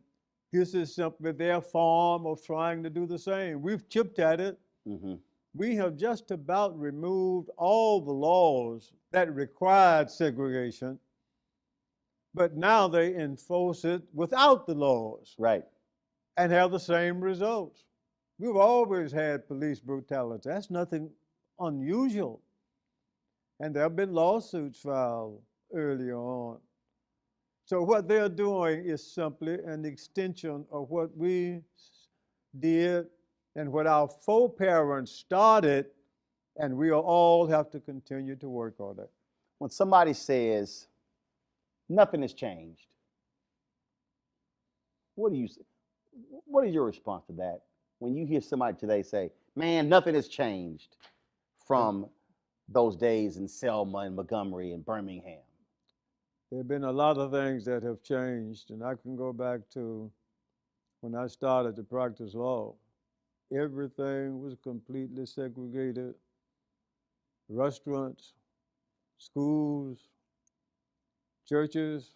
B: this is simply their form of trying to do the same. We've chipped at it. We have just about removed all the laws that required segregation, but now they enforce it without the laws.
A: Right.
B: And have the same results. We've always had police brutality. That's nothing unusual. And there have been lawsuits filed earlier on. So what they're doing is simply an extension of what we did and what our foreparents started, and we all have to continue to work on it.
A: When somebody says nothing has changed, what do you say? What is your response to that? When you hear somebody today say, man, nothing has changed from those days in Selma and Montgomery and Birmingham.
B: There have been a lot of things that have changed, and I can go back to when I started to practice law. Everything was completely segregated. Restaurants, schools, churches,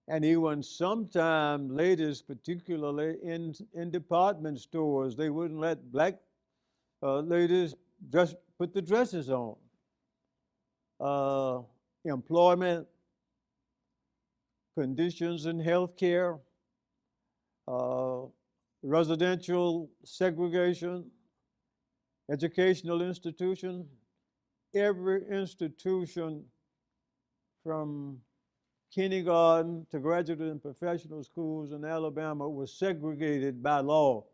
B: and even sometimes ladies, particularly in department stores, they wouldn't let black ladies just put the dresses on. Employment, conditions in healthcare, residential segregation, educational institution. Every institution from kindergarten to graduate and professional schools in Alabama was segregated by law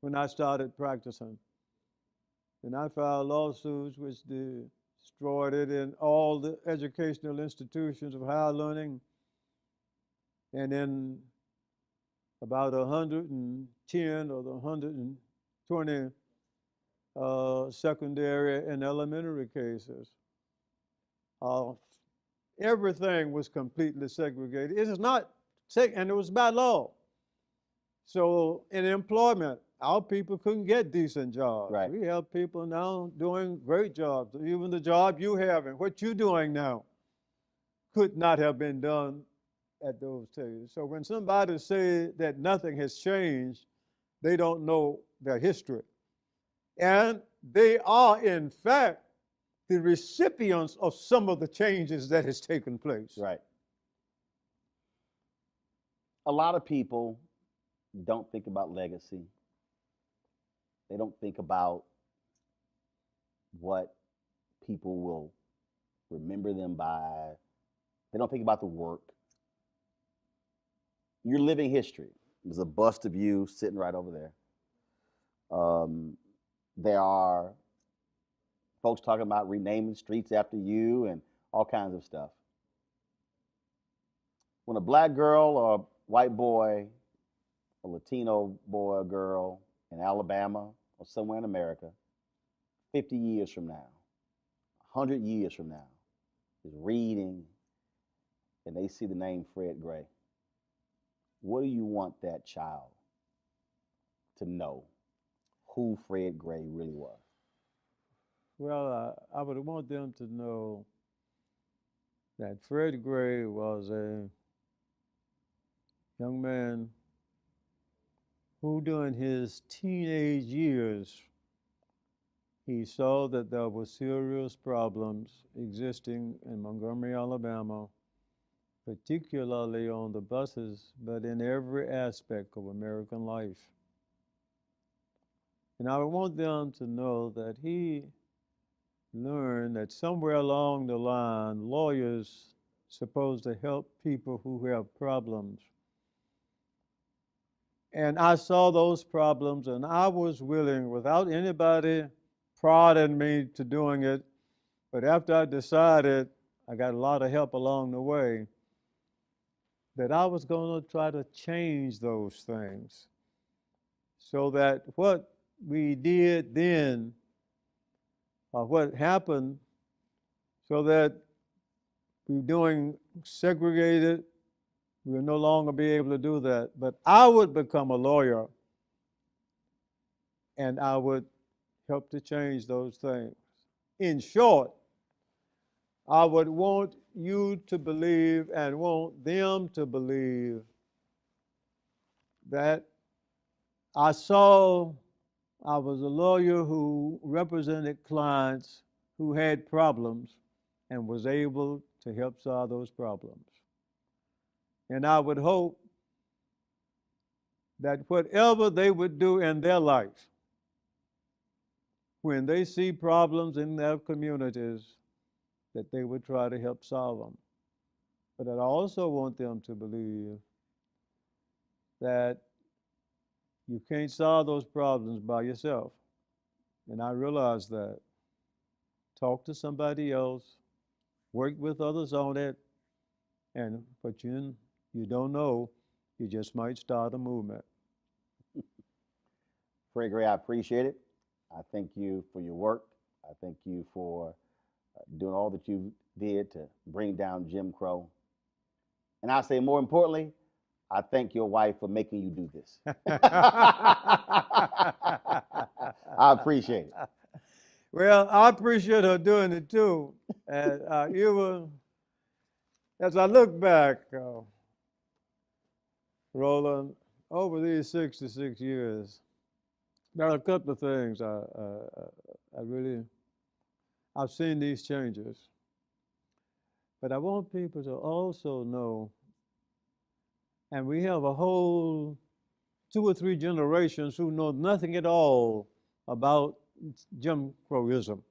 B: when I started practicing. And I filed lawsuits which destroyed it in all the educational institutions of higher learning. And in about 110 or the 120 secondary and elementary cases. Everything was completely segregated. It is not, and it was by law. So in employment, our people couldn't get decent jobs.
A: Right.
B: We have people now doing great jobs. Even the job you have and what you're doing now could not have been done at those days. So when somebody says that nothing has changed, they don't know their history. And they are, in fact, the recipients of some of the changes that has taken place.
A: Right. A lot of people don't think about legacy. They don't think about what people will remember them by. They don't think about the work. You're living history. There's a bust of you sitting right over there. There are folks talking about renaming streets after you and all kinds of stuff. When a black girl or a white boy, a Latino boy or girl in Alabama or somewhere in America, 50 years from now, 100 years from now, is reading and they see the name Fred Gray, what do you want that child to know who Fred Gray really was?
B: Well, I would want them to know that Fred Gray was a young man who during his teenage years, he saw that there were serious problems existing in Montgomery, Alabama, particularly on the buses, but in every aspect of American life. And I want them to know that he learned that somewhere along the line, lawyers supposed to help people who have problems. And I saw those problems, and I was willing, without anybody prodding me to doing it, but after I decided, I got a lot of help along the way, that I was going to try to change those things so that what we did then, or what happened, so that we're doing segregated, we'll no longer be able to do that. But I would become a lawyer and I would help to change those things. In short, I would want you to believe and want them to believe that I was a lawyer who represented clients who had problems and was able to help solve those problems. And I would hope that whatever they would do in their life, when they see problems in their communities, that they would try to help solve them. But I also want them to believe that you can't solve those problems by yourself. And I realize that. Talk to somebody else, work with others on it, but you don't know, you just might start a movement.
A: Fred Gray, I appreciate it. I thank you for your work. I thank you for doing all that you did to bring down Jim Crow. And I say more importantly, I thank your wife for making you do this. I appreciate it.
B: Well, I appreciate her doing it too. And as I look back, Roland, over these 66 years, there are a couple of things I've seen these changes. But I want people to also know, and we have a whole 2 or 3 generations who know nothing at all about Jim Crowism.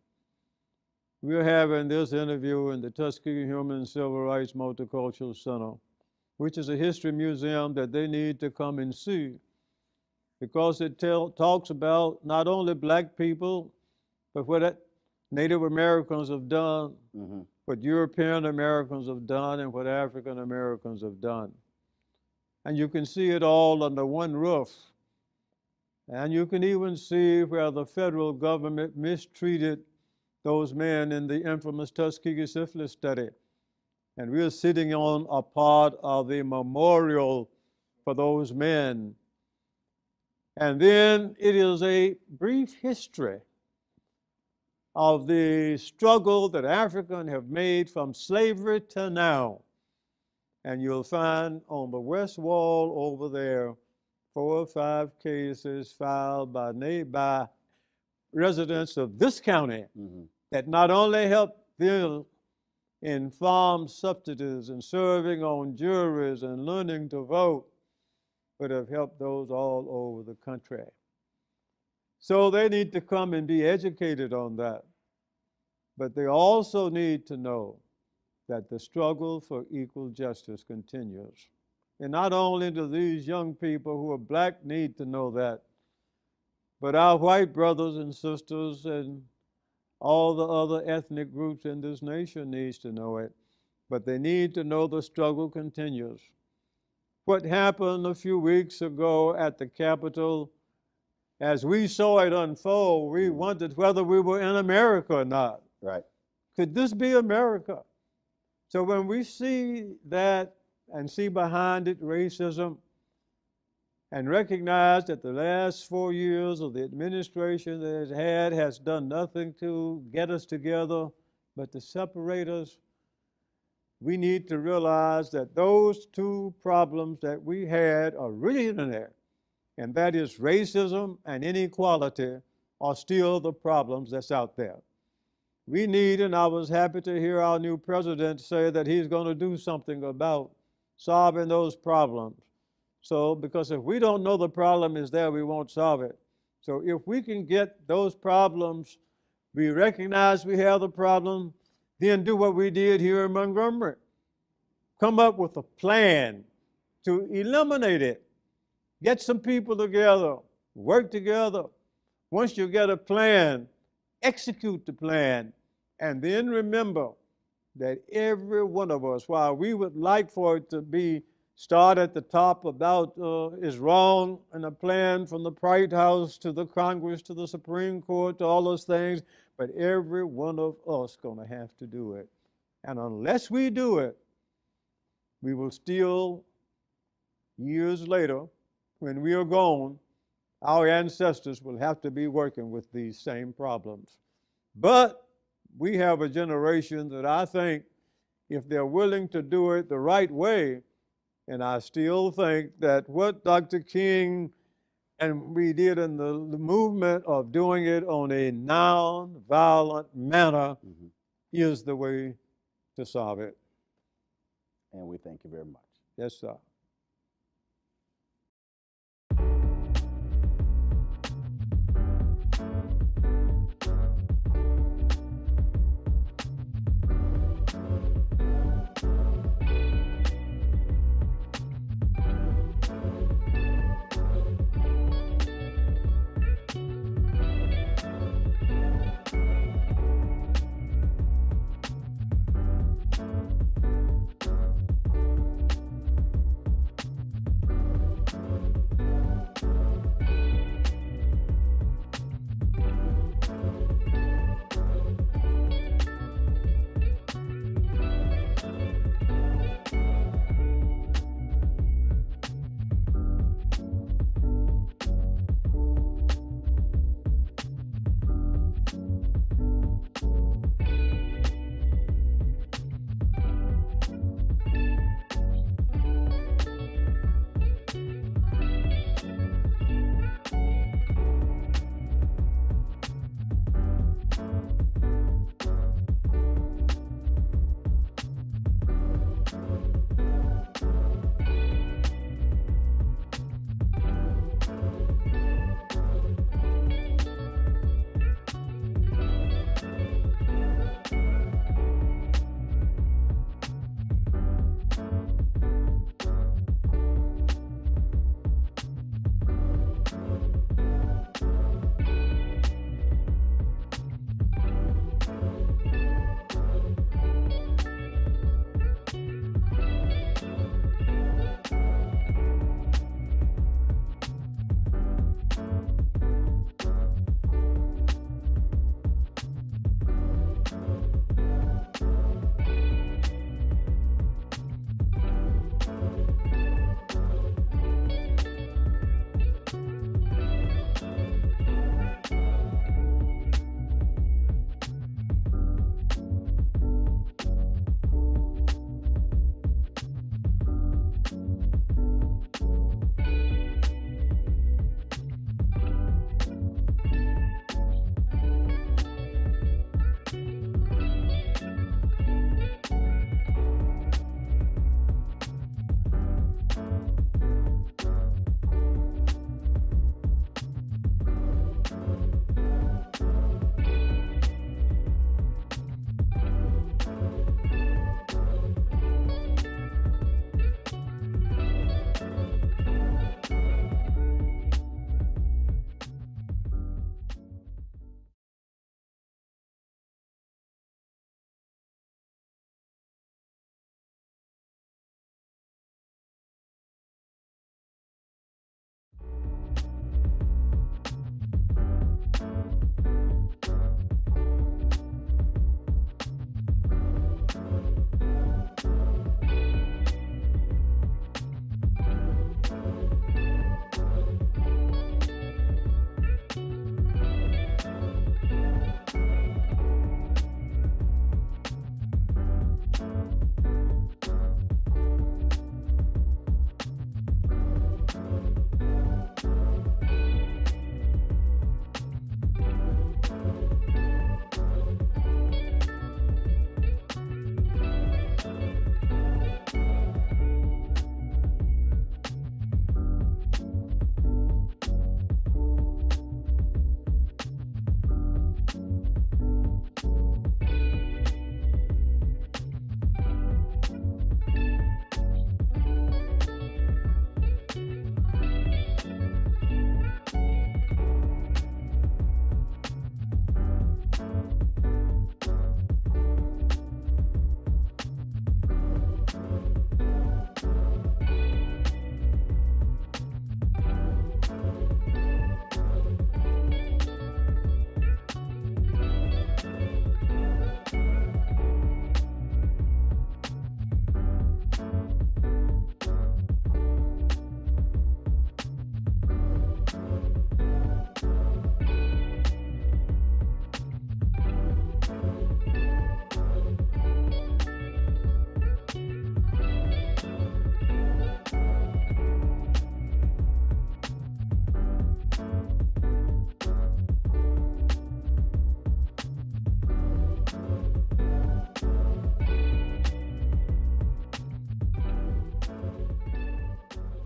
B: We're having this interview in the Tuskegee Human and Civil Rights Multicultural Center, which is a history museum that they need to come and see, because it talks about not only black people, but what Native Americans have done, what European Americans have done, and what African Americans have done. And you can see it all under one roof. And you can even see where the federal government mistreated those men in the infamous Tuskegee syphilis study. And we're sitting on a part of the memorial for those men. And then it is a brief history of the struggle that Africans have made from slavery to now. And you'll find on the west wall over there 4 or 5 cases filed by residents of this county that not only helped them in farm subsidies and serving on juries and learning to vote, but have helped those all over the country. So they need to come and be educated on that. But they also need to know that the struggle for equal justice continues. And not only do these young people who are black need to know that, but our white brothers and sisters and all the other ethnic groups in this nation needs to know it. But they need to know the struggle continues. What happened a few weeks ago at the Capitol, as we saw it unfold, we wondered whether we were in America or not.
A: Right.
B: Could this be America? So when we see that and see behind it racism, and recognize that the last 4 years of the administration that it's had has done nothing to get us together, but to separate us, we need to realize that those 2 problems that we had are really in there, and that is racism and inequality are still the problems that's out there. We need, and I was happy to hear our new president say that he's going to do something about solving those problems. So, because if we don't know the problem is there, we won't solve it. So if we can get those problems, we recognize we have the problem, then do what we did here in Montgomery. Come up with a plan to eliminate it. Get some people together, work together. Once you get a plan, execute the plan, and then remember that every one of us, while we would like for it to be start at the top about is wrong and a plan from the White House to the Congress to the Supreme Court to all those things, but every one of us going to have to do it. And unless we do it, we will still, years later, when we are gone, our ancestors will have to be working with these same problems. But we have a generation that I think, if they're willing to do it the right way, and I still think that what Dr. King and we did in the movement of doing it on a non-violent manner is the way to solve it.
A: And we thank you very much.
B: Yes, sir.